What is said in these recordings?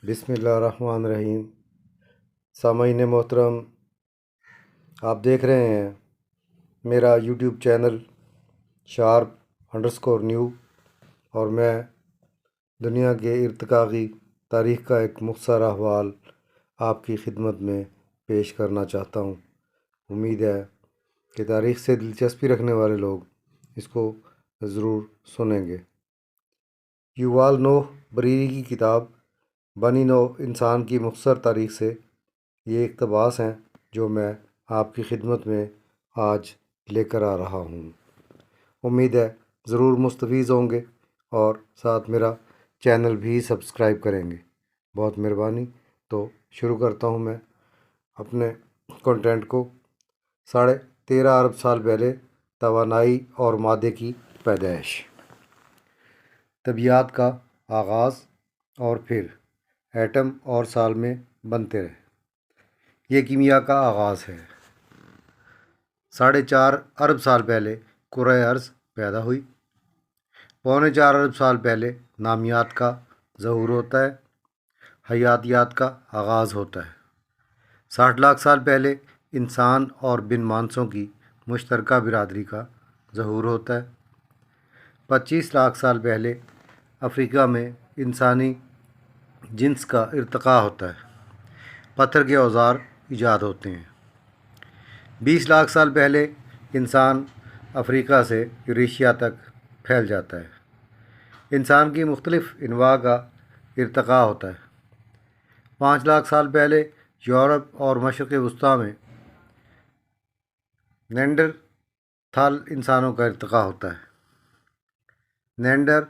بسم اللہ الرحمن الرحیم۔ سامعین محترم، آپ دیکھ رہے ہیں میرا یوٹیوب چینل #نیو، اور میں دنیا کے ارتقائی تاریخ کا ایک مختصر احوال آپ کی خدمت میں پیش کرنا چاہتا ہوں۔ امید ہے کہ تاریخ سے دلچسپی رکھنے والے لوگ اس کو ضرور سنیں گے۔ یووال نوح حراری کی کتاب بنی نوع انسان کی مختصر تاریخ سے یہ اقتباس ہیں جو میں آپ کی خدمت میں آج لے کر آ رہا ہوں۔ امید ہے ضرور مستفید ہوں گے اور ساتھ میرا چینل بھی سبسکرائب کریں گے، بہت مہربانی۔ تو شروع کرتا ہوں میں اپنے کنٹینٹ کو۔ 13.5 ارب سال پہلے توانائی اور مادے کی پیدائش، طبیعیات کا آغاز، اور پھر ایٹم اور سال میں بنتے رہے۔ یہ کیمیا کا آغاز ہے۔ 4.5 ارب سال پہلے کرۂ ارض پیدا ہوئی۔ 4.25 ارب سال پہلے نامیات کا ظہور ہوتا ہے، حیاتیات کا آغاز ہوتا ہے۔ 60 لاکھ سال پہلے انسان اور بن مانسوں کی مشترکہ برادری کا ظہور ہوتا ہے۔ 25 لاکھ سال پہلے افریقہ میں انسانی جنس کا ارتقاء ہوتا ہے، پتھر کے اوزار ایجاد ہوتے ہیں۔ 20 لاکھ سال پہلے انسان افریقہ سے یوریشیا تک پھیل جاتا ہے۔ انسان کی مختلف انواع کا ارتقاء ہوتا ہے۔ 5 لاکھ سال پہلے یورپ اور مشرق وسطیٰ میں نینڈر تھال انسانوں کا ارتقاء ہوتا ہے۔ نینڈر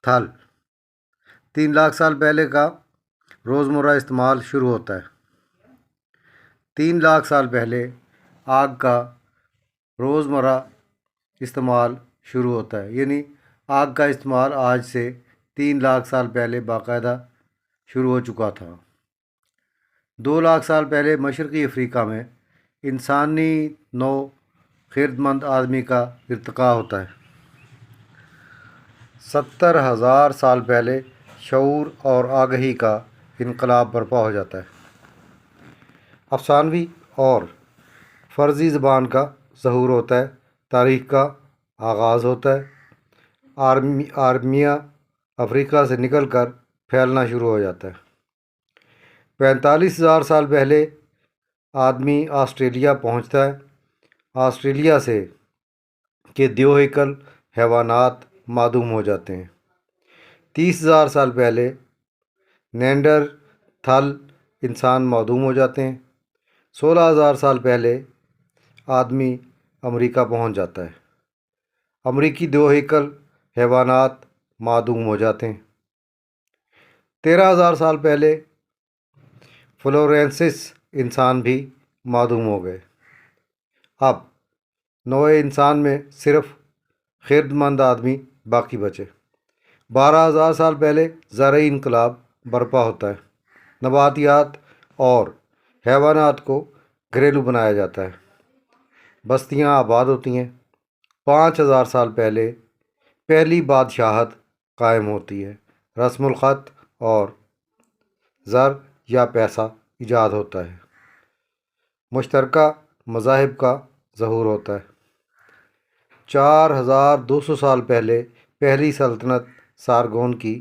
تھال 3 لاکھ سال پہلے کا روزمرہ استعمال شروع ہوتا ہے۔ 3 لاکھ سال پہلے آگ کا روزمرہ استعمال شروع ہوتا ہے، یعنی آگ کا استعمال آج سے 3 لاکھ سال پہلے باقاعدہ شروع ہو چکا تھا۔ 2 لاکھ سال پہلے مشرقی افریقہ میں انسانی نوع خردمند آدمی کا ارتقاء ہوتا ہے۔ 70,000 سال پہلے شعور اور آگہی کا انقلاب برپا ہو جاتا ہے۔ افسانوی اور فرضی زبان کا ظہور ہوتا ہے، تاریخ کا آغاز ہوتا ہے۔ آرمیا افریقہ سے نکل کر پھیلنا شروع ہو جاتا ہے۔ 45,000 سال پہلے آدمی آسٹریلیا پہنچتا ہے۔ آسٹریلیا سے کے دیو ہیکل حیوانات معدوم ہو جاتے ہیں۔ 30,000 سال پہلے نینڈر تھال انسان معدوم ہو جاتے ہیں۔ 16,000 سال پہلے آدمی امریکہ پہنچ جاتا ہے۔ امریکی دیو ہیکل حیوانات معدوم ہو جاتے ہیں۔ 13,000 سال پہلے فلورینسس انسان بھی معدوم ہو گئے۔ اب نوع انسان میں صرف خردمند آدمی باقی بچے۔ 12,000 سال پہلے زرعی انقلاب برپا ہوتا ہے۔ نباتیات اور حیوانات کو گھریلو بنایا جاتا ہے، بستیاں آباد ہوتی ہیں۔ 5,000 سال پہلے پہلی بادشاہت قائم ہوتی ہے۔ رسم الخط اور زر یا پیسہ ایجاد ہوتا ہے۔ مشترکہ مذاہب کا ظہور ہوتا ہے۔ 4,200 سال پہلے پہلی سلطنت سارگون کی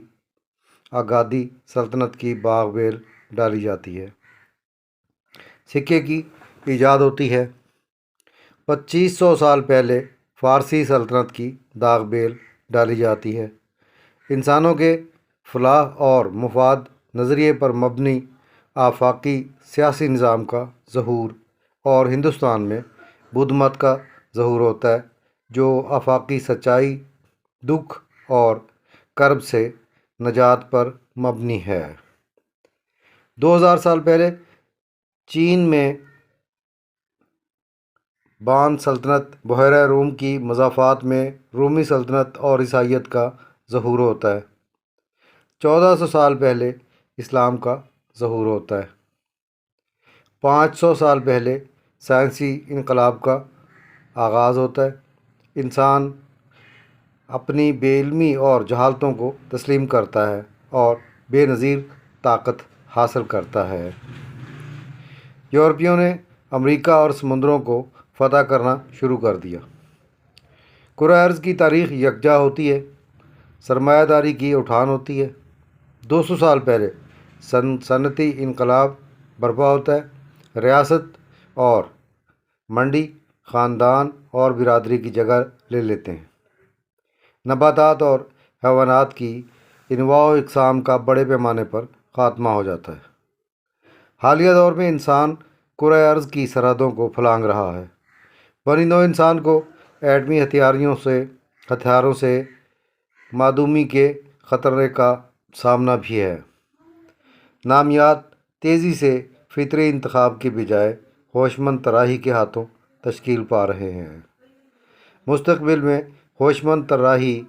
اگادی سلطنت کی باغ بیل ڈالی جاتی ہے۔ سکے کی ایجاد ہوتی ہے۔ 2500 سال پہلے فارسی سلطنت کی داغ بیل ڈالی جاتی ہے۔ انسانوں کے فلاح اور مفاد نظریے پر مبنی آفاقی سیاسی نظام کا ظہور، اور ہندوستان میں بدھ مت کا ظہور ہوتا ہے جو آفاقی سچائی، دکھ اور کرب سے نجات پر مبنی ہے۔ 2,000 سال پہلے چین میں بان سلطنت بحیرہ روم کی مضافات میں رومی سلطنت اور عیسائیت کا ظہور ہوتا ہے۔ 1,400 سال پہلے اسلام کا ظہور ہوتا ہے۔ 500 سال پہلے سائنسی انقلاب کا آغاز ہوتا ہے۔ انسان اپنی بے علمی اور جہالتوں کو تسلیم کرتا ہے اور بے نظیر طاقت حاصل کرتا ہے۔ یورپیوں نے امریکہ اور سمندروں کو فتح کرنا شروع کر دیا۔ کرۂ ارض کی تاریخ یکجا ہوتی ہے، سرمایہ داری کی اٹھان ہوتی ہے۔ 200 سال پہلے صنعتی انقلاب برپا ہوتا ہے۔ ریاست اور منڈی خاندان اور برادری کی جگہ لے لیتے ہیں۔ نباتات اور حیوانات کی انواع و اقسام کا بڑے پیمانے پر خاتمہ ہو جاتا ہے۔ حالیہ دور میں انسان کرۂ ارض کی سرحدوں کو پھلانگ رہا ہے۔ بنی نوع انسان کو ایٹمی ہتھیاروں سے معدومی کے خطرے کا سامنا بھی ہے۔ نامیات تیزی سے فطری انتخاب کے بجائے ہوش مند طراحی کے ہاتھوں تشکیل پا رہے ہیں۔ مستقبل میں ہوش مند طراحی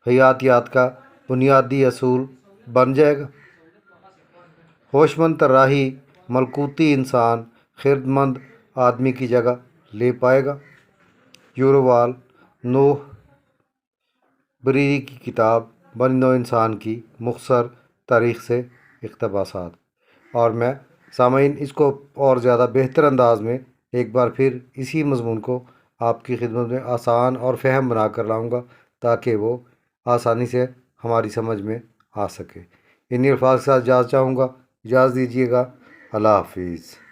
حیاتیات کا بنیادی اصول بن جائے گا۔ ہوش مند طراحی ملکوتی انسان خرد مند آدمی کی جگہ لے پائے گا۔ یوروال نوح بریری کی کتاب بنی نوع انسان کی مختصر تاریخ سے اقتباسات۔ اور میں سامعین اس کو اور زیادہ بہتر انداز میں ایک بار پھر اسی مضمون کو آپ کی خدمت میں آسان اور فہم بنا کر لاؤں گا تاکہ وہ آسانی سے ہماری سمجھ میں آ سکے۔ انہی الفاظ کے ساتھ اجازت چاہوں گا۔ اجازت دیجیے گا۔ اللہ حافظ۔